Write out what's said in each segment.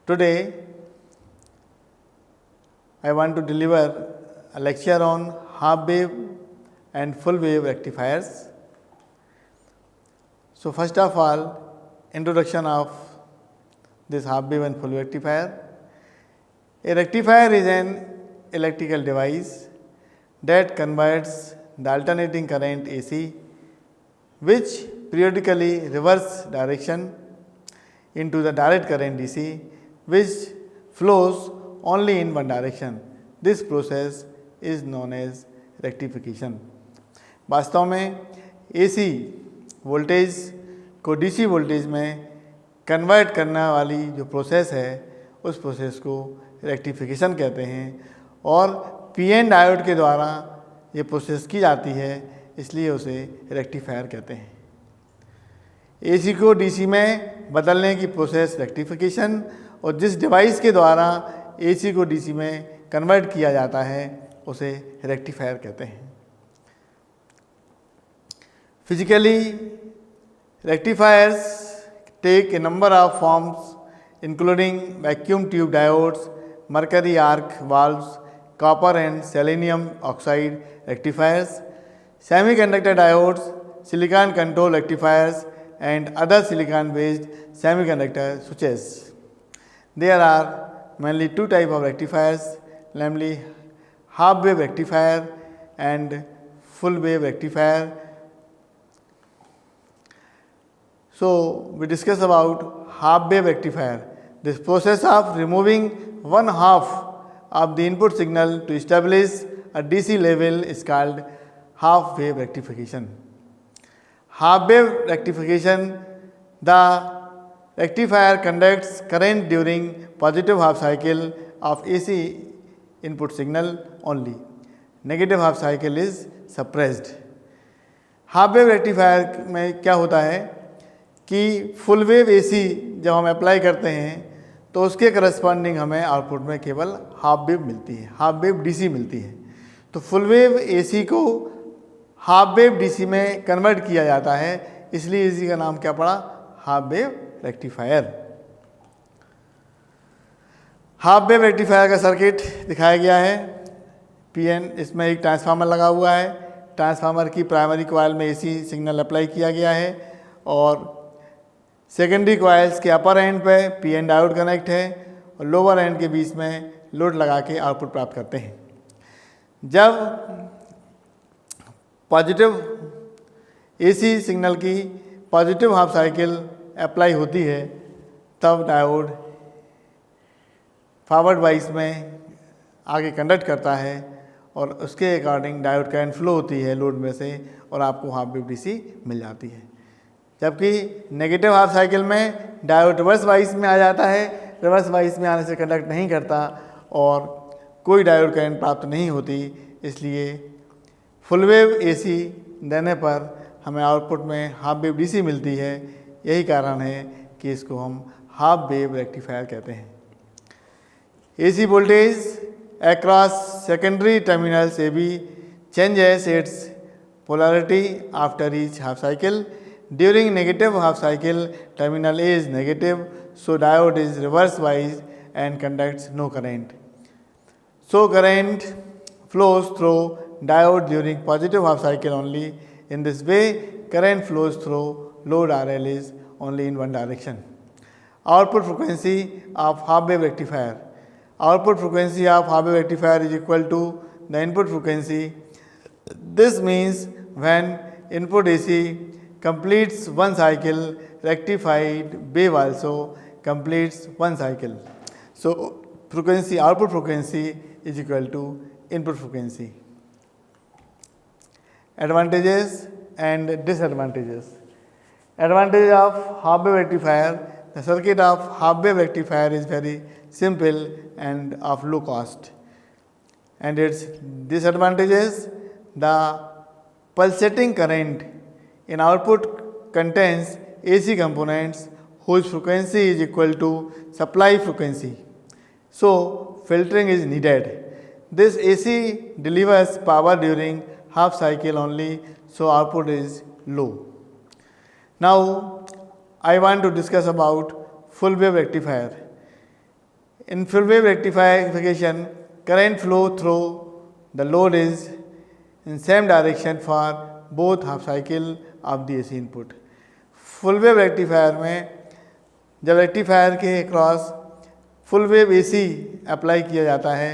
Today, I want to deliver a lecture on half wave and full wave rectifiers. So, first of all, introduction of this half wave and full wave rectifier. A rectifier is an electrical device that converts the alternating current AC, which periodically reverse direction, into the direct current DC, which flows only in one direction. This process is known as rectification. वास्तव में AC voltage को DC voltage में convert करने वाली जो process है उस process को रेक्टिफिकेशन कहते हैं और पीएन डायोड के द्वारा ये प्रोसेस की जाती है, इसलिए उसे रेक्टिफायर कहते हैं। एसी को डीसी में बदलने की प्रोसेस रेक्टिफिकेशन और जिस डिवाइस के द्वारा एसी को डीसी में कन्वर्ट किया जाता है उसे रेक्टिफायर कहते हैं। Physically rectifiers take a number of forms including vacuum tube diodes, mercury arc valves, copper and selenium oxide rectifiers, semiconductor diodes, silicon control rectifiers and other silicon based semiconductor switches. There are mainly two types of rectifiers, namely half wave rectifier and full wave rectifier. So, we discuss about half wave rectifier. This process of removing one half of the input signal to establish a DC level is called half wave rectification. Half wave rectification, the rectifier conducts current during positive half cycle of AC input signal only. Negative half cycle is suppressed. Half wave rectifier में क्या होता है कि full wave AC जब हम apply करते हैं तो उसके करस्पॉन्डिंग हमें आउटपुट में केवल हाफ वेव मिलती है, हाफ वेव डीसी मिलती है। तो फुल वेव एसी को हाफ वेव डीसी में कन्वर्ट किया जाता है, इसलिए इसी का नाम क्या पड़ा, half wave rectifier. Half wave rectifier का सर्किट दिखाया गया है। पीएन, इसमें एक ट्रांसफार्मर लगा हुआ है। ट्रांसफार्मर की प्राइमरी कॉइल में एसी सिग्नल अप्लाई किया गया है और सेकेंडरी कॉइल्स के अपर एंड पे पीएन डायोड कनेक्ट है और लोअर एंड के बीच में लोड लगा के आउटपुट प्राप्त करते हैं। जब पॉजिटिव एसी सिग्नल की पॉजिटिव हाफ साइकिल अप्लाई होती है तब डायोड फॉरवर्ड वाइज में आगे कंडक्ट करता है और उसके अकॉर्डिंग डायोड करंट फ्लो होती है लोड में से और आपको हाफ वेव डीसी मिल जाती है। जबकि नेगेटिव हाफ साइकिल में डायोड रिवर्स वाइज में आ जाता है, रिवर्स वाइज में आने से कंडक्ट नहीं करता और कोई डायोड करंट प्राप्त नहीं होती, इसलिए फुल वेव एसी देने पर हमें आउटपुट में हाफ वेव डीसी मिलती है। यही कारण है कि इसको हम हाफ वेव रेक्टिफायर कहते हैं। AC voltage across secondary terminals A B changes its polarity after each half cycle. During negative half cycle, terminal A is negative, so diode is reverse wise and conducts no current. So current flows through diode during positive half cycle only. In this way, current flows through load RL is only in one direction. Output frequency of half wave rectifier. Output frequency of half wave rectifier is equal to the input frequency. This means when input AC completes one cycle, rectified wave also completes one cycle. So frequency, output frequency is equal to input frequency. Advantages and disadvantages. Advantage of half wave rectifier. The circuit of half wave rectifier is very simple and of low cost. And its disadvantages, the pulsating current in output contains AC components whose frequency is equal to supply frequency. So filtering is needed. This AC delivers power during half cycle only, so output is low. Now I want to discuss about full wave rectifier. In full wave rectification, current flow through the load is in same direction for both half cycle of the AC input. Full wave rectifier में जब rectifier के cross full wave AC apply किया जाता है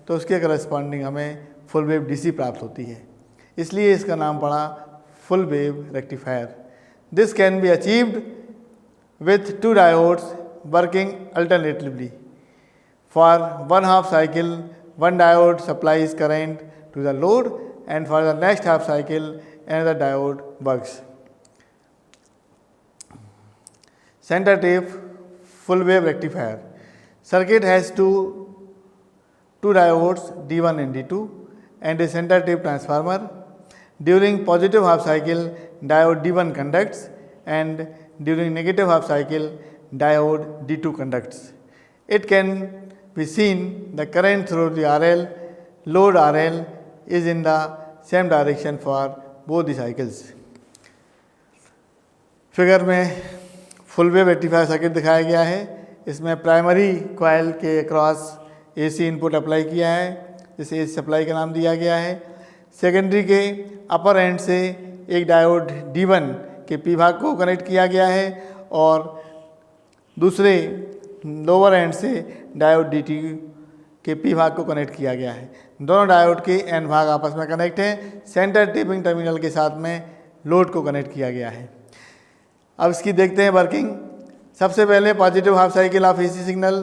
तो उसके corresponding हमें full wave DC प्राप्त होती है, इसलिए इसका नाम पड़ा full wave rectifier. This can be achieved with two diodes working alternatively. For one half cycle, one diode supplies current to the load, and for the next half cycle, another diode works. Center tape full wave rectifier. Circuit has two diodes D1 and D2 and a center tape transformer. During positive half cycle, diode D1 conducts, and during negative half cycle, diode D2 conducts. It can be seen the current through the RL, load RL is in the same direction for both the cycles. Figure में full wave rectifier circuit दिखाया गया है. इसमें primary coil के across AC input apply किया है, जिसे AC supply का नाम दिया गया है. सेकेंडरी के अपर एंड से एक डायोड D1 के P भाग को कनेक्ट किया गया है और दूसरे लोअर एंड से डायोड DT के P भाग को कनेक्ट किया गया है. दोनों डायोड के N भाग आपस में कनेक्ट हैं. सेंटर टेपिंग टर्मिनल के साथ में लोड को कनेक्ट किया गया है. अब इसकी देखते हैं वर्किंग. सबसे पहले positive half cycle of AC signal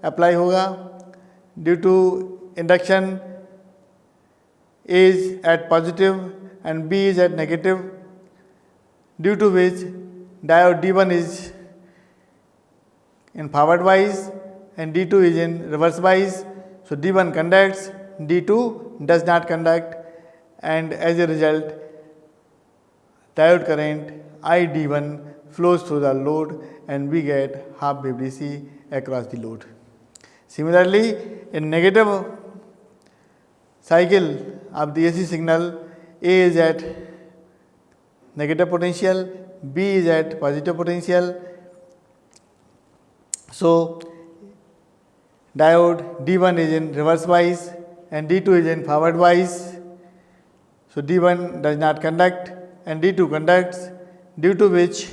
apply होगा. Due to induction A is at positive and B is at negative, due to which diode D1 is in forward wise and D2 is in reverse wise. So D1 conducts, D2 does not conduct, and as a result diode current ID1 flows through the load and we get half wave DC across the load. Similarly, in negative cycle of the AC signal, A is at negative potential, B is at positive potential. So diode D1 is in reverse wise and D2 is in forward wise. So D1 does not conduct and D2 conducts, due to which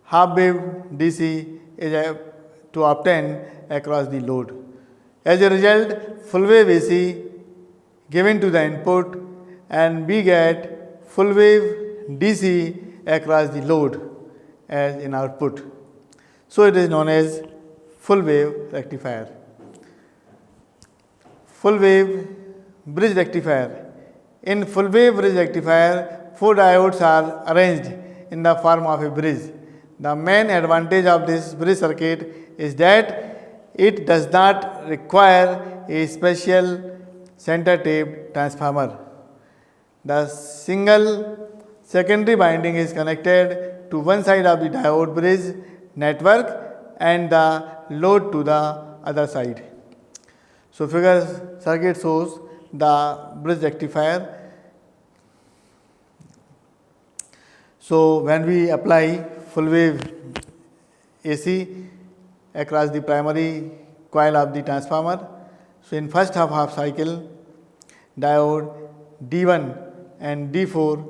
half wave DC is to obtain across the load. As a result, full wave AC given to the input and we get full wave DC across the load as in output. So it is known as full wave rectifier. Full wave bridge rectifier. In full wave bridge rectifier, 4 diodes are arranged in the form of a bridge. The main advantage of this bridge circuit is that it does not require a special center tape transformer. The single secondary winding is connected to one side of the diode bridge network and the load to the other side. So figure circuit shows the bridge rectifier. So when we apply full wave AC across the primary coil of the transformer, so in first half cycle, diode D1 and D4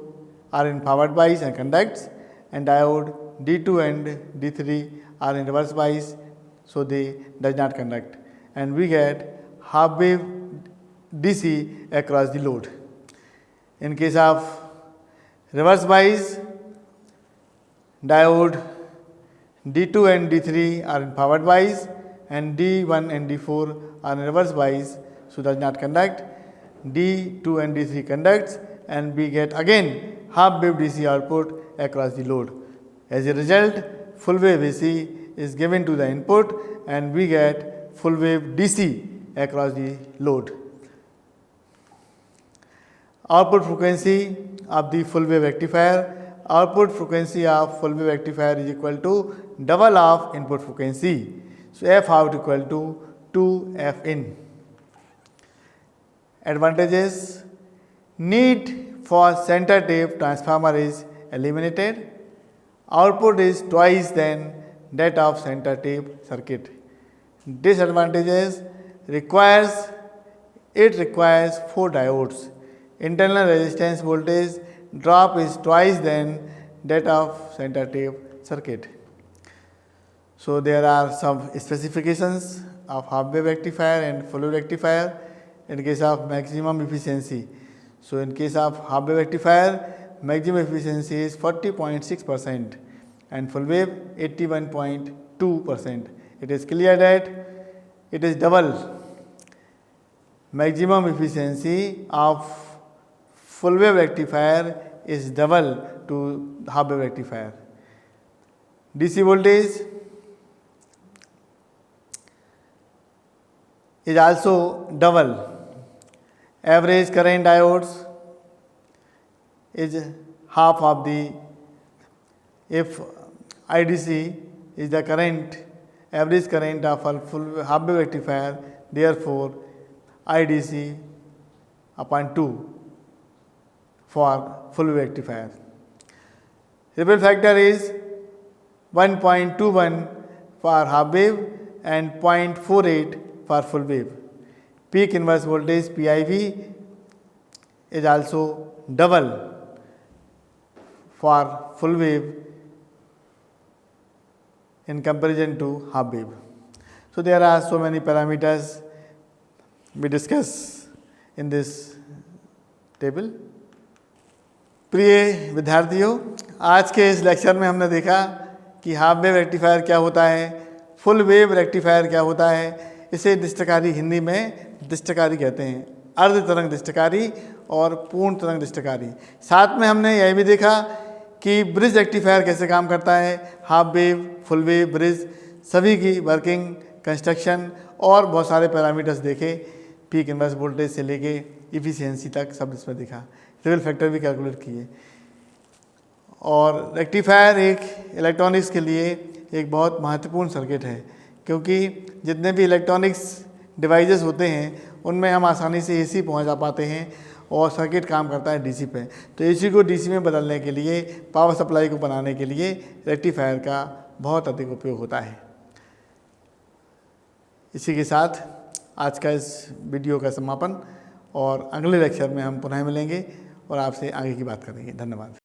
are in forward wise and conducts, and diode D2 and D3 are in reverse wise, so they does not conduct, and we get half wave DC across the load. In case of reverse wise, diode D2 and D3 are in forward wise and D1 and D4 are in reverse wise, so does not conduct. D2 and D3 conducts and we get again half wave DC output across the load. As a result, full wave AC is given to the input and we get full wave DC across the load. Output frequency of the full wave rectifier. Output frequency of full wave rectifier is equal to double of input frequency. So F out equal to 2F in. Advantages: need for center tape transformer is eliminated. Output is twice than that of center tape circuit. Disadvantages: it requires 4 diodes. Internal resistance voltage drop is twice than that of center tape circuit. So there are some specifications of half wave rectifier and full wave rectifier in case of maximum efficiency. So in case of half wave rectifier, maximum efficiency is 40.6% and full wave 81.2%. It is clear that it is double. Maximum efficiency of full wave rectifier is double to half wave rectifier. DC voltage is also double. Average current diodes is half of the, if IDC is the current, average current of a full half wave rectifier, therefore IDC upon 2 for full wave rectifier. Ripple factor is 1.21 for half wave and 0.48 for full wave. Peak inverse voltage PIV is also double for full wave in comparison to half wave. So there are so many parameters we discuss in this table. प्रिय विद्यार्थियों, आज के इस lecture में हमने देखा कि half wave rectifier क्या होता है, फुल वेव रेक्टिफायर क्या होता है। इसे दृष्टकारी, हिंदी में दृष्टकारी कहते हैं, अर्ध तरंग दृष्टकारी और पूर्ण तरंग दृष्टकारी। साथ में हमने यह भी देखा कि ब्रिज रेक्टिफायर कैसे काम करता है, half wave, full wave, bridge, सभी की वर्किंग, कंस्ट्रक्शन और बहुत सारे पैरामीटर्स देखे। पीक इनवर्स वोल्टेज से लेके इफिशियंसी तक सब इसमें दिखा। रिपल फैक्टर भी कैलकुलेट किए। और रेक्टिफायर एक इलेक्ट्रॉनिक्स के लिए एक बहुत महत्वपूर्ण सर्किट है, क्योंकि जितने भी इलेक्ट्रॉनिक्स डिवाइसेस होते हैं उनमें हम आसानी से एसी पहुंचा पाते हैं और सर्किट काम करता है डीसी पे। तो एसी को डीसी में बदलने के लिए, पावर सप्लाई को बनाने के लिए रेक्टिफायर का बहुत अधिक उपयोग होता है। इसी के साथ आज का इस वीडियो का समापन, और अगले लेक्चर में हम पुनः मिलेंगे और आपसे आगे की बात करेंगे। धन्यवाद।